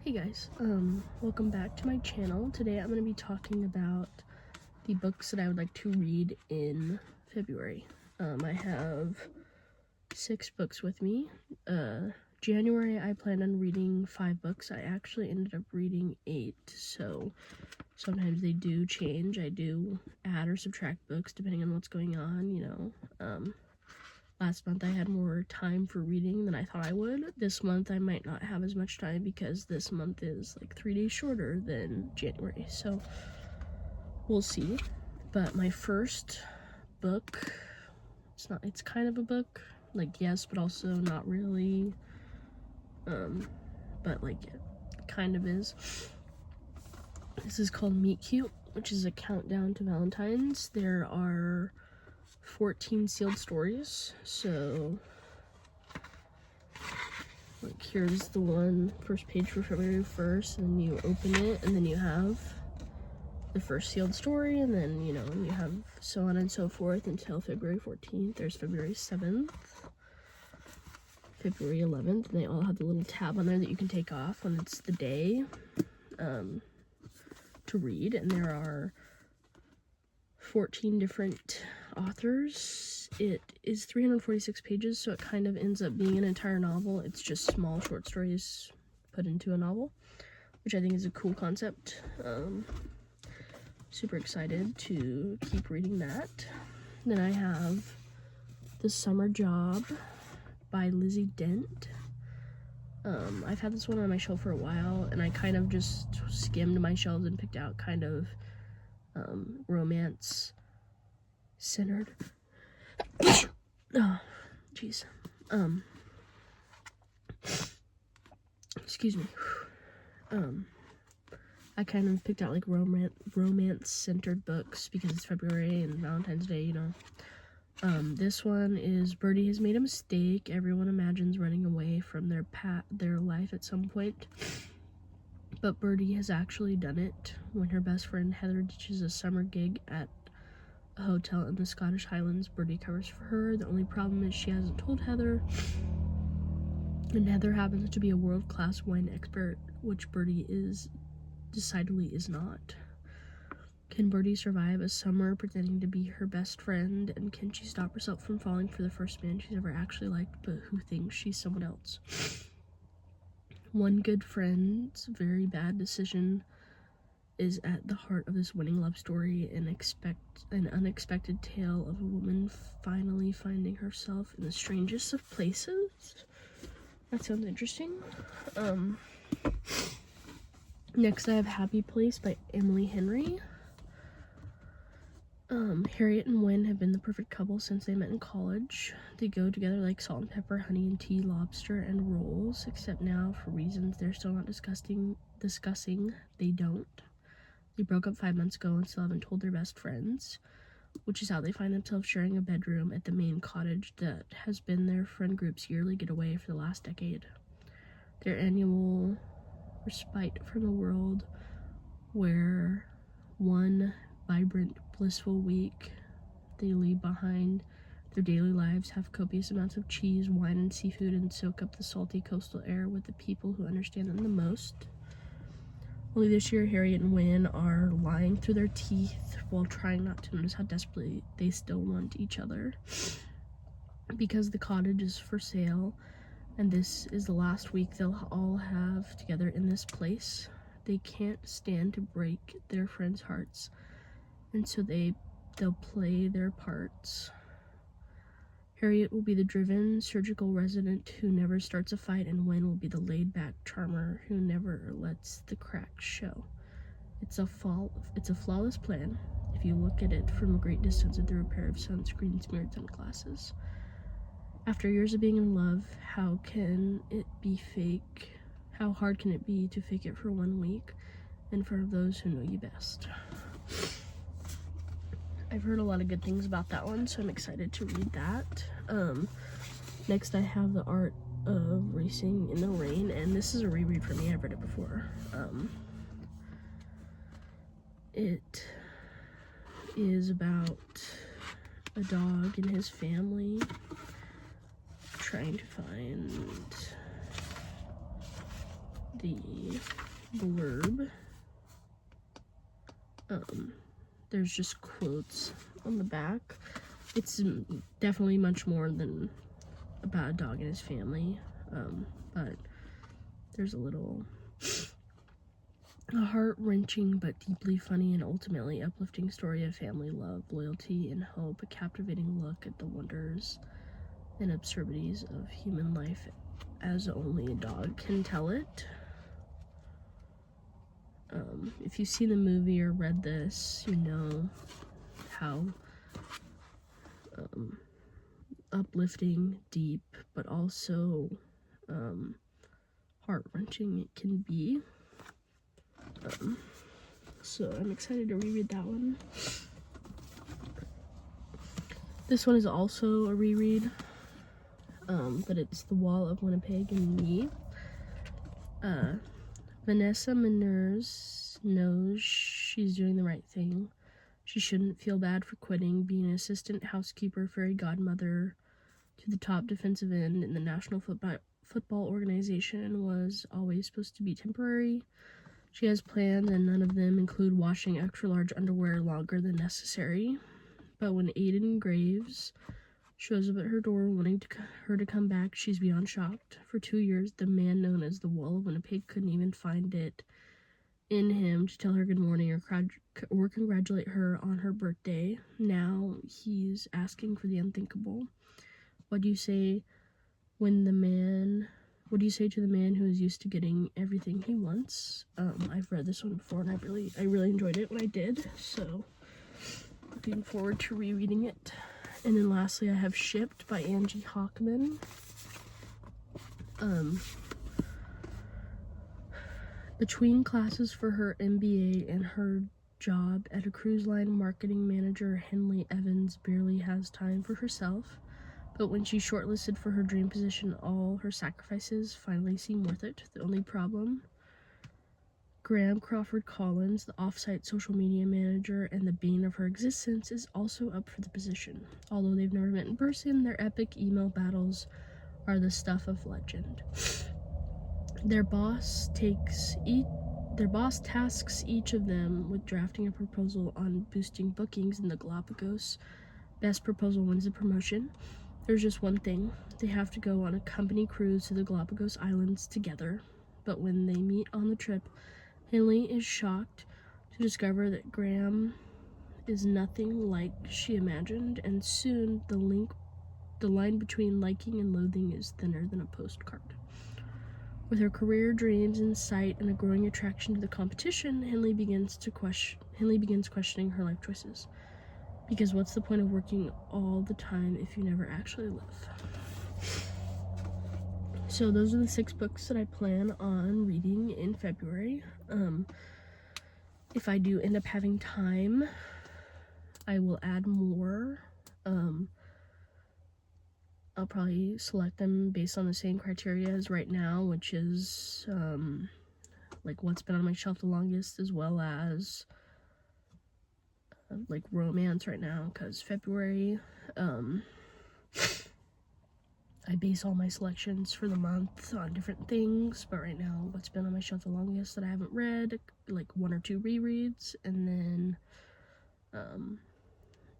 Hey guys, welcome back to my channel. Today I'm going to be talking about the books that I would like to read in February. I have 6 books with me. January I planned on reading 5 books. I actually ended up reading 8, so sometimes they do change. I do add or subtract books depending on what's going on, you know. Last month I had more time for reading than I thought I would. This month I might not have as much time because this month is like 3 days shorter than January, so we'll see. But my first book, it's kind of a book, like yes, but also not really, but like it kind of is. This is called Meet Cute, which is a countdown to Valentine's. There are 14 sealed stories, so like here's the first page for February 1st, and then you open it and then you have the first sealed story, and then you have so on and so forth until February 14th. There's February 7th, February 11th, and they all have the little tab on there that you can take off when it's the day to read. And there are 14 different authors. It is 346 pages, so it kind of ends up being an entire novel. It's just small short stories put into a novel, which I think is a cool concept. Super excited to keep reading that. Then I have The Summer Job by Lizzie Dent. I've had this one on my shelf for a while, and I kind of just skimmed my shelves and picked out kind of romance centered. Oh, jeez. Excuse me. I kind of picked out like romance centered books because it's February and Valentine's Day, you know. This one is Birdie has made a mistake. Everyone imagines running away from their life at some point, but Birdie has actually done it. When her best friend Heather ditches a summer gig at a hotel in the Scottish Highlands, Birdie covers for her. The only problem is she hasn't told Heather, and Heather happens to be a world-class wine expert, which Birdie decidedly is not. Can Birdie survive a summer pretending to be her best friend, and can she stop herself from falling for the first man she's ever actually liked but who thinks she's someone else? One good friend's very bad decision is at the heart of this winning love story, an unexpected tale of a woman finally finding herself in the strangest of places. That sounds interesting. Next I have Happy Place by Emily Henry. Harriet and Wynne have been the perfect couple since they met in college. They go together like salt and pepper, honey and tea, lobster and rolls, except now, for reasons they're still not discussing, they don't. They broke up 5 months ago and still haven't told their best friends, which is how they find themselves sharing a bedroom at the main cottage that has been their friend group's yearly getaway for the last decade. Their annual respite from the world, where one vibrant, blissful week they leave behind their daily lives, have copious amounts of cheese, wine, and seafood, and soak up the salty coastal air with the people who understand them the most. Only this year, Harriet and Wynne are lying through their teeth while trying not to notice how desperately they still want each other. Because the cottage is for sale, and this is the last week they'll all have together in this place, they can't stand to break their friends' hearts, and so they'll play their parts. Harriet will be the driven, surgical resident who never starts a fight, and Wynne will be the laid-back charmer who never lets the cracks show. It's a flawless plan if you look at it from a great distance and through a pair of sunscreen-smeared sunglasses. After years of being in love, how hard can it be to fake it for 1 week in front of those who know you best? I've heard a lot of good things about that one, so I'm excited to read that. Next I have The Art of Racing in the Rain, and this is a reread for me. I've read it before. It is about a dog and his family trying to find the blurb. There's just quotes on the back. It's definitely much more than about a dog and his family, but there's a heart-wrenching but deeply funny and ultimately uplifting story of family love, loyalty, and hope, a captivating look at the wonders and absurdities of human life as only a dog can tell it. If you've seen the movie or read this, you know how uplifting, deep, but also heart-wrenching it can be. So I'm excited to reread that one. This one is also a reread, but it's The Wall of Winnipeg and Me. Vanessa Menners knows she's doing the right thing. She shouldn't feel bad for quitting, being an assistant housekeeper, fairy godmother to the top defensive end in the National Football Organization was always supposed to be temporary. She has plans, and none of them include washing extra-large underwear longer than necessary. But when Aiden Graves shows up at her door wanting her to come back, she's beyond shocked. For 2 years, the man known as the Wall of Winnipeg couldn't even find it in him to tell her good morning or congratulate her on her birthday. Now he's asking for the unthinkable. What do you say to the man who is used to getting everything he wants? I've read this one before and I really enjoyed it when I did, so looking forward to rereading it. And then lastly, I have Shipped by Angie Hockman. Between classes for her MBA and her job at a cruise line, marketing manager Henley Evans barely has time for herself. But when she's shortlisted for her dream position, all her sacrifices finally seem worth it. The only problem? Graham Crawford Collins, the off-site social media manager and the bane of her existence, is also up for the position. Although they've never met in person, their epic email battles are the stuff of legend. Their boss tasks each of them with drafting a proposal on boosting bookings in the Galapagos. Best proposal wins the promotion. There's just one thing. They have to go on a company cruise to the Galapagos Islands together. But when they meet on the trip, Henley is shocked to discover that Graham is nothing like she imagined, and soon the line between liking and loathing is thinner than a postcard. With her career dreams in sight and a growing attraction to the competition, Henley begins questioning her life choices. Because what's the point of working all the time if you never actually live? So those are the 6 books that I plan on reading in February. If I do end up having time, I will add more. I'll probably select them based on the same criteria as right now, which is like what's been on my shelf the longest, as well as like romance right now, because February, I base all my selections for the month on different things, but right now what's been on my shelf the longest that I haven't read, like 1 or 2 rereads, and then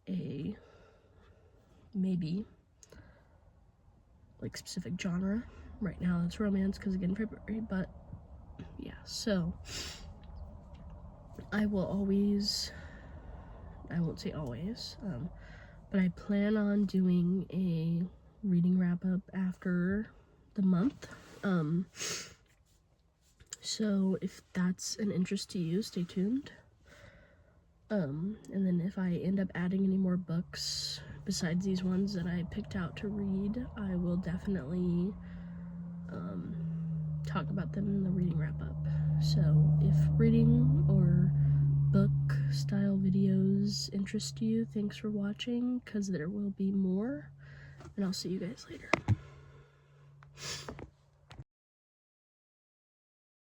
a maybe like specific genre. Right now it's romance because again February, but yeah, so I won't say always, but I plan on doing a reading wrap up after the month. So if that's an interest to you, stay tuned. And then if I end up adding any more books besides these ones that I picked out to read, I will definitely talk about them in the reading wrap up. So if reading or book style videos interest you, thanks for watching, because there will be more, and I'll see you guys later.